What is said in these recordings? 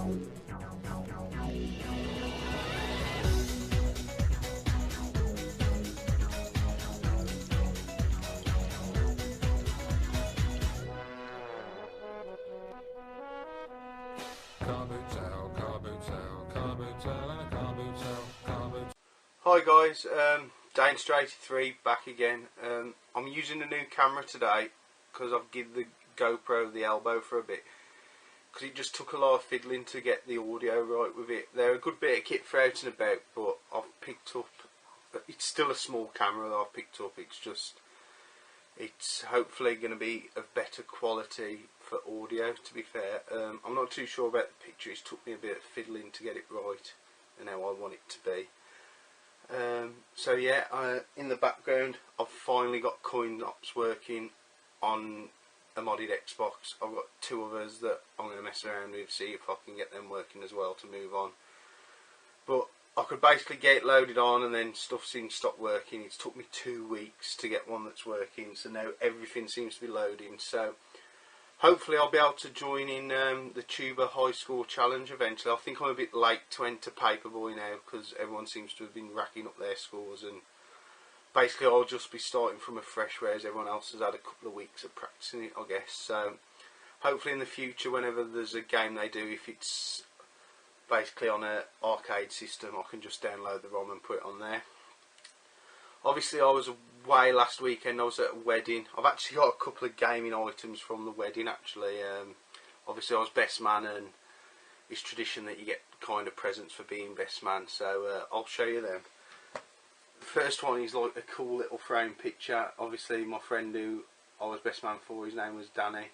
Hi guys, Dane83 back again. I'm using a new camera today because I've given the GoPro the elbow for a bit, because it just took a lot of fiddling to get the audio right with it. They're a good bit of kit for out and about, but I've picked up, it's still a small camera that I've picked up. It's hopefully going to be of better quality for audio, to be fair. I'm not too sure about the picture. It's took me a bit of fiddling to get it right and how I want it to be. So yeah, in the background I've finally got coin ops working on a modded Xbox. I've got two others that I'm going to mess around with, see if I can get them working as well to move on. But I could basically get it loaded on and then stuff seemed to stop working. It's took me 2 weeks to get one that's working, so now everything seems to be loading. So hopefully I'll be able to join in the Tuber High Score Challenge eventually. I think I'm a bit late to enter Paperboy now because everyone seems to have been racking up their scores, and basically I'll just be starting from afresh, whereas everyone else has had a couple of weeks of practicing it, I guess. So hopefully in the future, whenever there's a game they do, if it's basically on an arcade system, I can just download the ROM and put it on there. Obviously I was away last weekend, I was at a wedding. I've actually got a couple of gaming items from the wedding actually. Obviously I was best man, and it's tradition that you get kind of presents for being best man, so I'll show you them. The first one is like a cool little frame picture. Obviously my friend who I was best man for, his name was Danny.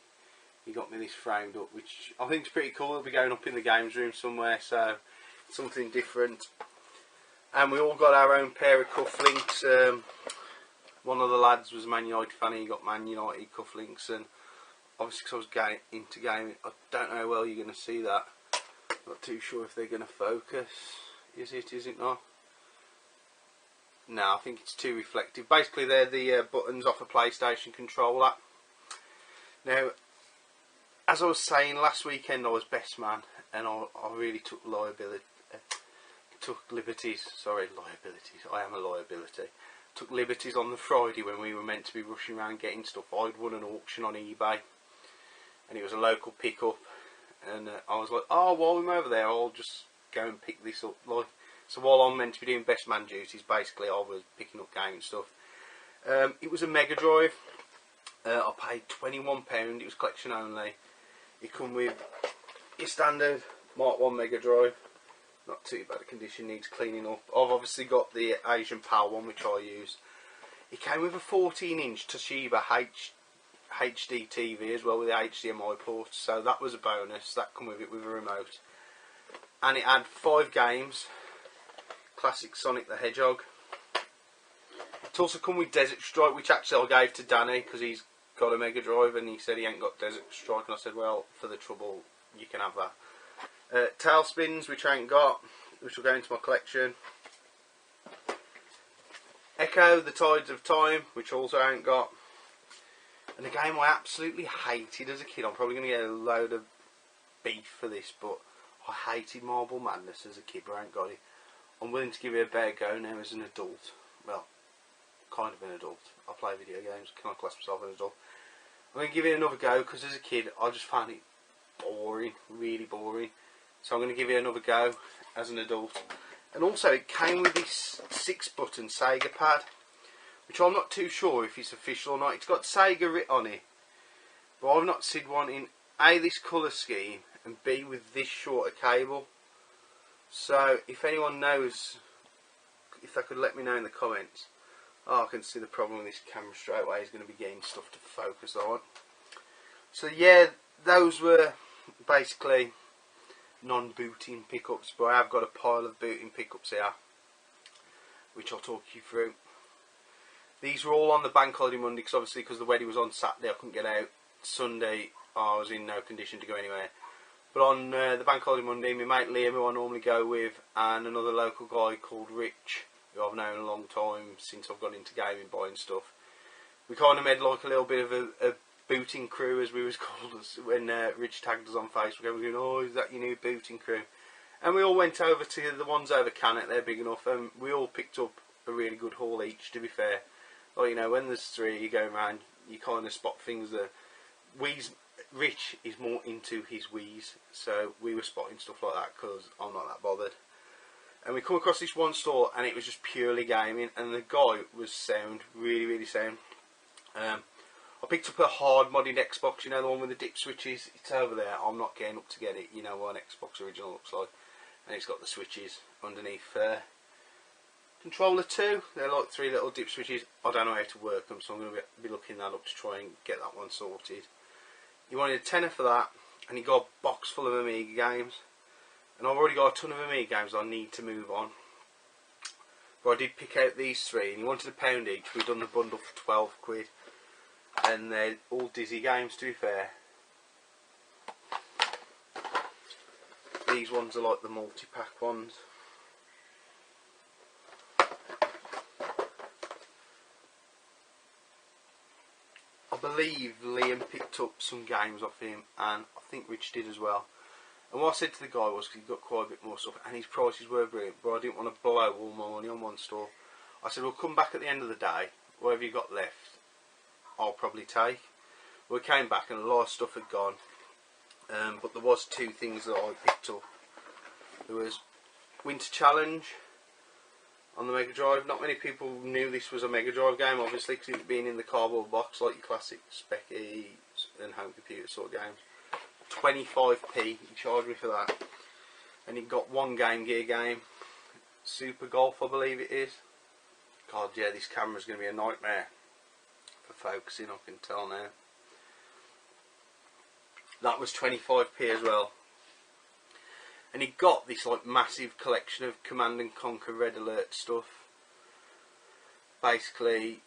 He got me this framed up, which I think is pretty cool. It'll be going up in the games room somewhere, so something different. And we all got our own pair of cufflinks. One of the lads was a Man United fan, he got Man United cufflinks, and obviously because I was into gaming, I don't know how well you're going to see that. Not too sure if they're going to focus. Is it not? No, I think it's too reflective. Basically they're the buttons off a PlayStation controller. Now, as I was saying, last weekend I was best man, and I really took liberties. I am a liability. Took liberties on the Friday when we were meant to be rushing around getting stuff. I'd won an auction on eBay, and it was a local pickup, and I was like, oh, while I'm over there, I'll just go and pick this up. So while I'm meant to be doing best man duties, basically I was picking up gaming stuff. It was a Mega Drive. I paid £21. It was collection only. It come with your standard Mark 1 Mega Drive. Not too bad a condition, needs cleaning up. I've obviously got the Asian PAL one, which I use. It came with a 14-inch Toshiba HD TV as well, with the HDMI port, so that was a bonus. That come with it with a remote. And it had 5 games. Classic Sonic the Hedgehog. It also come with Desert Strike, which actually I gave to Danny because he's got a Mega Drive and he said he ain't got Desert Strike, and I said, well, for the trouble you can have that. Tailspins, which I ain't got, which will go into my collection. Echo, The Tides of Time, which also I ain't got. And a game I absolutely hated as a kid. I'm probably going to get a load of beef for this, but I hated Marble Madness as a kid, but I ain't got it. I'm willing to give it a better go now as an adult. Well, kind of an adult. I play video games. Can I class myself as an adult? I'm going to give it another go because as a kid I just found it boring, really boring. So I'm going to give it another go as an adult. And also it came with this 6-button Sega pad, which I'm not too sure if it's official or not. It's got Sega writ on it, but I've not seen one in A, this colour scheme, and B, with this short a cable. So if anyone knows, if they could let me know in the comments. Oh, I can see the problem with this camera straight away is going to be getting stuff to focus on. So yeah, those were basically non-booting pickups, but I have got a pile of booting pickups here, which I'll talk you through. These were all on the bank holiday Monday, because obviously because the wedding was on Saturday I couldn't get out. Sunday I was in no condition to go anywhere. But on the bank holiday Monday, my mate Liam, who I normally go with, and another local guy called Rich, who I've known a long time since I've got into gaming, buying stuff. We kind of made like a little bit of a booting crew, as we was called when Rich tagged us on Facebook. Everyone going, oh, is that your new booting crew? And we all went over to the ones over Cannock. They're big enough, and we all picked up a really good haul each, to be fair. Like, you know, when there's three, you go around, you kind of spot things that... Rich is more into his wheeze, so we were spotting stuff like that because I'm not that bothered. And we come across this one store, and it was just purely gaming, and the guy was sound, really, really sound. I picked up a hard modded Xbox, you know, the one with the dip switches. It's over there. I'm not getting up to get it. You know what an Xbox original looks like. And it's got the switches underneath there. Controller 2, they're like 3 little dip switches. I don't know how to work them, so I'm going to be looking that up to try and get that one sorted. You wanted a tenner for that, and you got a box full of Amiga games. And I've already got a ton of Amiga games I need to move on. But I did pick out these 3, and you wanted £1 each. We've done the bundle for 12 quid. And they're all Dizzy games, to be fair. These ones are like the multi-pack ones. I believe Liam picked up some games off him, and I think Rich did as well. And what I said to the guy was, because he got quite a bit more stuff, and his prices were brilliant, but I didn't want to blow all my money on one store. I said, we'll come back at the end of the day, whatever you got left, I'll probably take. We came back and a lot of stuff had gone, but there was 2 things that I picked up. There was Winter Challenge on the Mega Drive. Not many people knew this was a Mega Drive game, obviously, because it being in the cardboard box like your classic Specky and home computer sort of games. 25p, he charged me for that. And he got one Game Gear game, Super Golf I believe it is. God, yeah, this camera's going to be a nightmare for focusing, I can tell now. That was 25p as well. And he got this like massive collection of Command and Conquer Red Alert stuff. Basically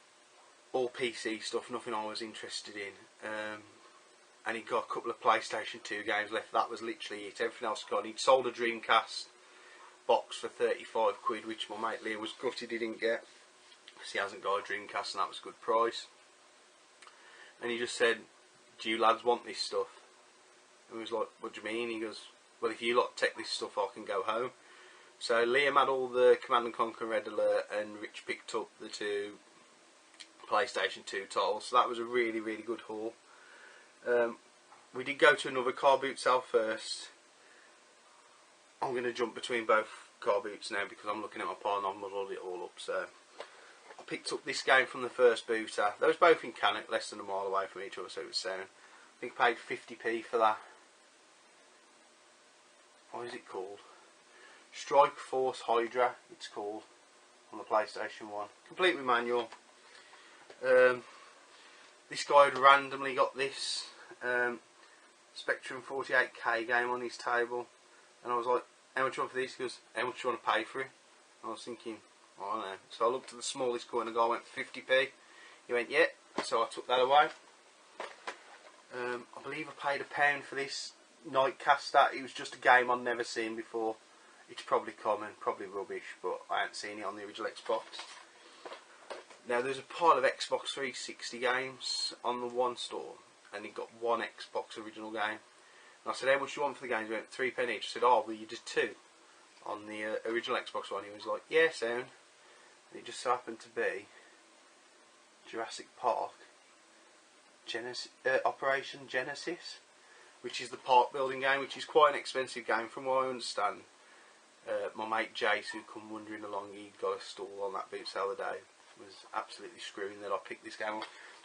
all PC stuff, nothing I was interested in. And he got a couple of PlayStation 2 games left. That was literally it. Everything else gone. He'd sold a Dreamcast box for 35 quid, which my mate Lee was gutted he didn't get, because he hasn't got a Dreamcast, and that was a good price. And he just said, do you lads want this stuff? And we was like, what do you mean? He goes, well, if you lot take this stuff, I can go home. So Liam had all the Command and Conquer Red Alert, and Rich picked up the 2 PlayStation 2 titles. So that was a really, really good haul. We did go to another car boot sale first. I'm going to jump between both car boots now because I'm looking at my pile and I've muddled it all up. So I picked up this game from the first booter. They was both in Cannock, less than a mile away from each other, so it was sound. I think I paid 50p for that. What is it called? Strike Force Hydra, it's called, on the PlayStation 1. Complete with manual. This guy had randomly got this Spectrum 48K game on his table, and I was like, how much you want for this? He goes, how much do you want to pay for it? And I was thinking, I don't know. So I looked at the smallest coin, and the guy went 50p. He went, yeah, so I took that away. I believe I paid £1 for this Nightcaster. It was just a game I'd never seen before. It's probably common, probably rubbish, but I hadn't seen it on the original Xbox. Now there's a pile of Xbox 360 games on the one store, and he got one Xbox original game. And I said, how much do you want for the games? He went, £3 each. I said, oh, well, you did 2 on the original Xbox one. He was like, yeah, sound. And it just so happened to be Jurassic Park Operation Genesis, which is the park building game, which is quite an expensive game from what I understand. My mate Jace, who come wandering along, he got a stall on that boot sale the other day, was absolutely screwing that I picked this game up.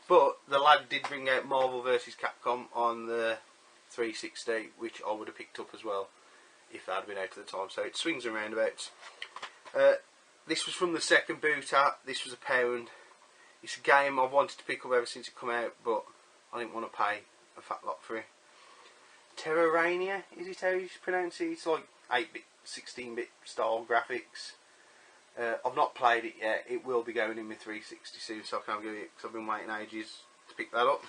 But the lad did bring out Marvel vs Capcom on the 360, which I would have picked up as well if that had been out at the time. So it swings and roundabouts. This was from the second booter. This was £1. It's a game I've wanted to pick up ever since it come out, but I didn't want to pay a fat lot for it. Terrorania, is it how you pronounce it? It's like 8-bit, 16-bit style graphics. I've not played it yet. It will be going in my 360 soon, so I can't get it because I've been waiting ages to pick that up.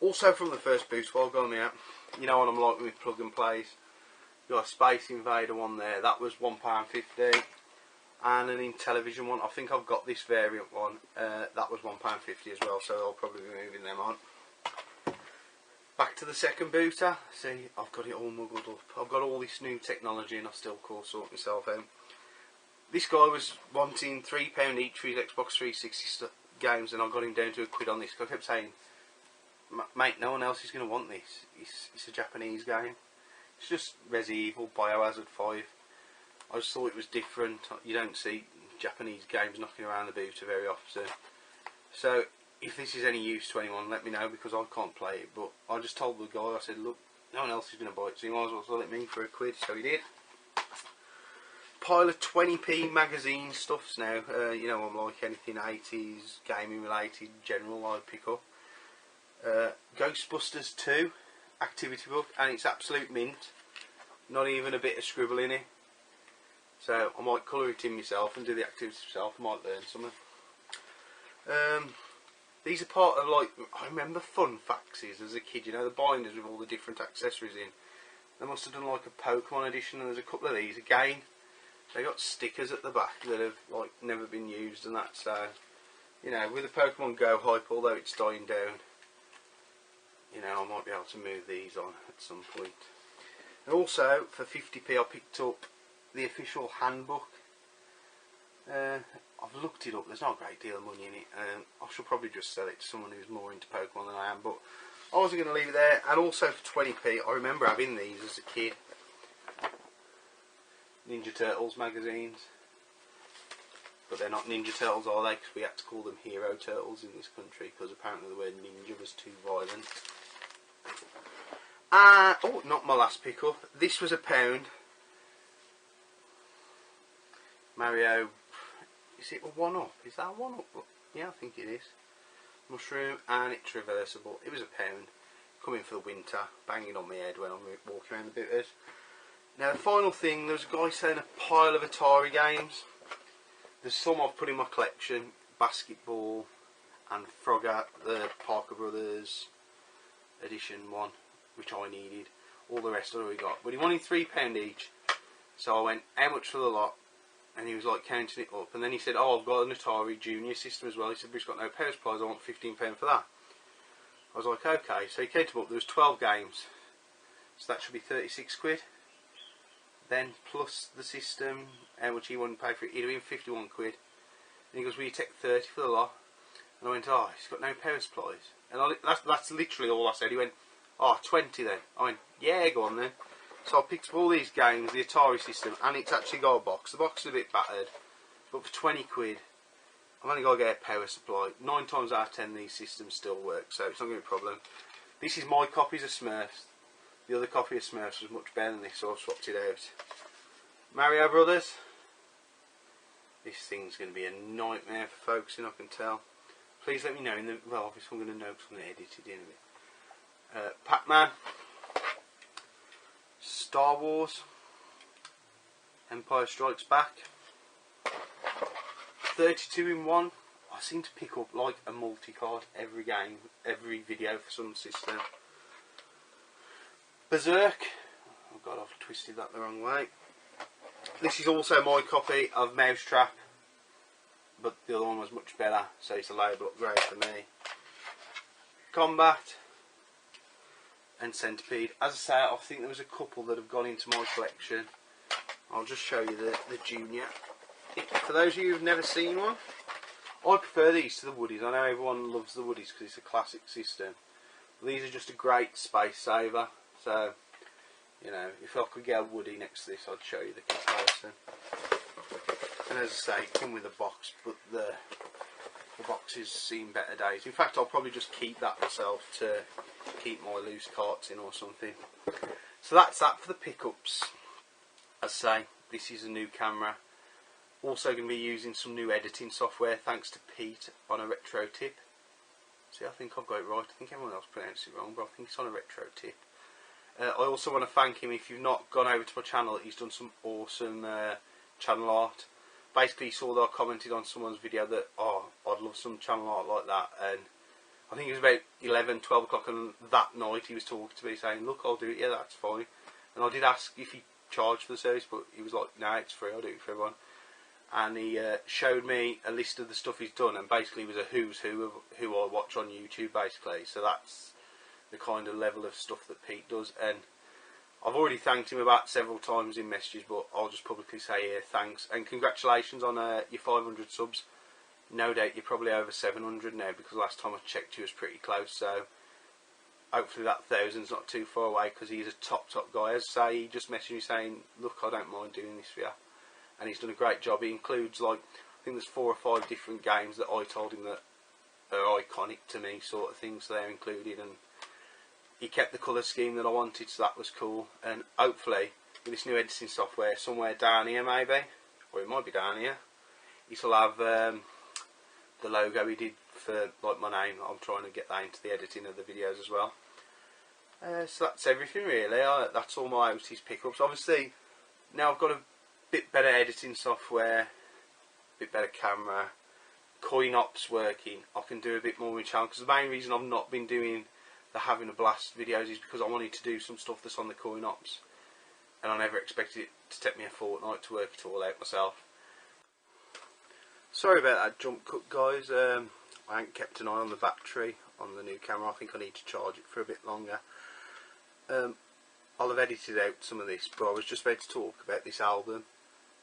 Also from the first boost, while I've got me out, you know what I'm like with plug and plays. Got a Space Invader one there. That was £1.50. and an Intellivision one. I think I've got this variant one. That was £1.50 as well, so I'll probably be moving them on. Back to the second booter. See, I've got it all muggled up. I've got all this new technology and I still can't sort myself out. This guy was wanting £3 each for his Xbox 360 games, and I got him down to £1 on this. I kept saying, mate, no one else is going to want this. It's a Japanese game. It's just Resident Evil, Biohazard 5. I just thought it was different. You don't see Japanese games knocking around the booter very often. So if this is any use to anyone, let me know, because I can't play it. But I just told the guy, I said, look, no one else is going to buy it, so you might as well sell it me for £1. So he did. Pile of 20p magazine stuffs now. You know, I'm like anything 80s, gaming related, general, I pick up. Ghostbusters 2 activity book, and it's absolute mint. Not even a bit of scribble in it. So I might colour it in myself and do the activities myself. I might learn something. These are part of, like, I remember Fun Faxes as a kid, you know, the binders with all the different accessories in. They must have done like a Pokemon edition, and there's a couple of these. Again, they got stickers at the back that have like never been used and that, so, you know, with the Pokemon Go hype, although it's dying down, you know, I might be able to move these on at some point. And also, for 50p, I picked up the official handbook. I've looked it up, there's not a great deal of money in it. I should probably just sell it to someone who's more into Pokemon than I am, but I wasn't going to leave it there. And also for 20p, I remember having these as a kid. Ninja Turtles magazines. But they're not Ninja Turtles, are they? Because we had to call them Hero Turtles in this country, because apparently the word ninja was too violent. Oh, not my last pickup. This was £1. Mario, is it a one-up? Is that a one-up? Yeah, I think it is. Mushroom, and it's reversible. It was £1. Coming for the winter, banging on my head when I'm walking around the booters. Now the final thing, there was a guy selling a pile of Atari games. There's some I've put in my collection. Basketball and Frogger, the Parker Brothers edition one, which I needed. All the rest I already got. But he wanted £3 each. So I went, how much for the lot? And he was like counting it up. And then he said, oh, I've got an Atari Junior system as well. He said, but it's got no power supplies, I want £15 for that. I was like, okay. So he counted up, there was 12 games. So that should be £36. Then plus the system, how much he wanted to pay for it, he'd have been £51. And he goes, will you take 30 for the lot? And I went, oh, he's got no power supplies. And that's literally all I said. He went, oh, 20 then. I went, yeah, go on then. So I picked up all these games, the Atari system, and it's actually got a box. The box is a bit battered, but for £20, I've only got to get a power supply. 9 times out of 10 these systems still work, so it's not going to be a problem. This is my copies of Smurfs. The other copy of Smurfs was much better than this, so I've swapped it out. Mario Brothers. This thing's going to be a nightmare for focusing, I can tell. Please let me know in the, well, obviously I'm going to know because I'm going to edit it in a bit. Pac-Man. Star Wars. Empire Strikes Back. 32 in 1. I seem to pick up like a multi-card every game, every video for some system. Berserk. Oh god, I've twisted that the wrong way. This is also my copy of Mousetrap, but the other one was much better, so it's a label upgrade for me. Combat and Centipede. As I say, I think there was a couple that have gone into my collection. I'll just show you the Junior. For those of you who've never seen one, I prefer these to the Woodies. I know everyone loves the Woodies because it's a classic system. But these are just a great space saver. So, you know, if I could get a Woody next to this, I'd show you the comparison. And as I say, it came with a box, but the box has seen better days. In fact, I'll probably just keep that myself to keep my loose carts in or something. So that's that for the pickups. As I say, this is a new camera. Also going to be using some new editing software thanks to Pete on a retro tip. See, I think I've got it right. I think everyone else pronounced it wrong, but I think it's on a retro tip. I also want to thank him. If you've not gone over to my channel, he's done some awesome channel art. Basically, he saw that I commented on someone's video that, oh, I'd love some channel art like that, and I think it was about 11, 12 o'clock and that night he was talking to me saying, look, I'll do it, yeah, that's fine. And I did ask if he charged for the service, but he was like, no, it's free, I'll do it for everyone. and he showed me a list of the stuff he's done, and basically it was a who's who of who I watch on YouTube basically. So that's the kind of level of stuff that Pete does, and I've already thanked him about several times in messages, but I'll just publicly say here thanks and congratulations on your 500 subs. No doubt you're probably over 700 now, because last time I checked you was pretty close, so hopefully that 1000's not too far away, because he's a top guy. As I say, he just messaged me saying, look, I don't mind doing this for you, and he's done a great job. He includes, like, I think there's 4 or 5 different games that I told him that are iconic to me, sort of things, so they're included, and he kept the colour scheme that I wanted, so that was cool. And hopefully with this new editing software, somewhere down here maybe, or it might be down here, it'll have the logo he did for, like, my name. I'm trying to get that into the editing of the videos as well. So that's everything really. That's all my OT's pickups. Obviously now I've got a bit better editing software, a bit better camera, coin ops working, I can do a bit more with channel, because the main reason I've not been doing the having a blast videos is because I wanted to do some stuff that's on the coin ops, and I never expected it to take me a fortnight to work it all out myself. Sorry about that jump cut, guys. I ain't kept an eye on the battery on the new camera. I think I need to charge it for a bit longer. I'll have edited out some of this, but I was just about to talk about this album.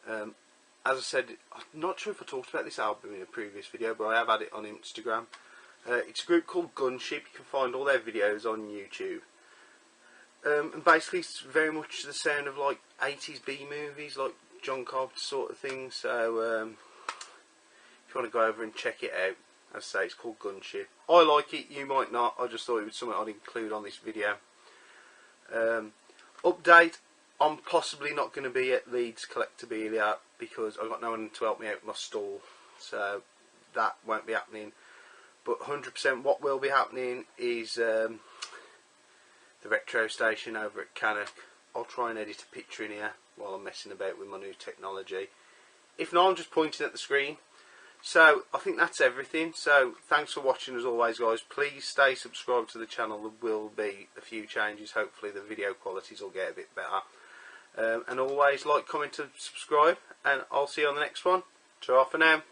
As I said, I'm not sure if I talked about this album in a previous video, but I have had it on Instagram. It's a group called Gunship. You can find all their videos on YouTube. And basically it's very much the sound of like 80s B movies, like John Carpenter sort of thing. So if you want to go over and check it out, as I say, it's called Gunship. I like it, you might not. I just thought it was something I'd include on this video. Update, I'm possibly not going to be at Leeds Collectabilia because I've got no one to help me out with my stall, so that won't be happening. But 100% what will be happening is the retro station over at Cannock. I'll try and edit a picture in here while I'm messing about with my new technology. If not, I'm just pointing at the screen. So I think that's everything. So thanks for watching as always, guys. Please stay subscribed to the channel. There will be a few changes. Hopefully the video qualities will get a bit better. And always like, comment and subscribe, and I'll see you on the next one. Ta-ra for now.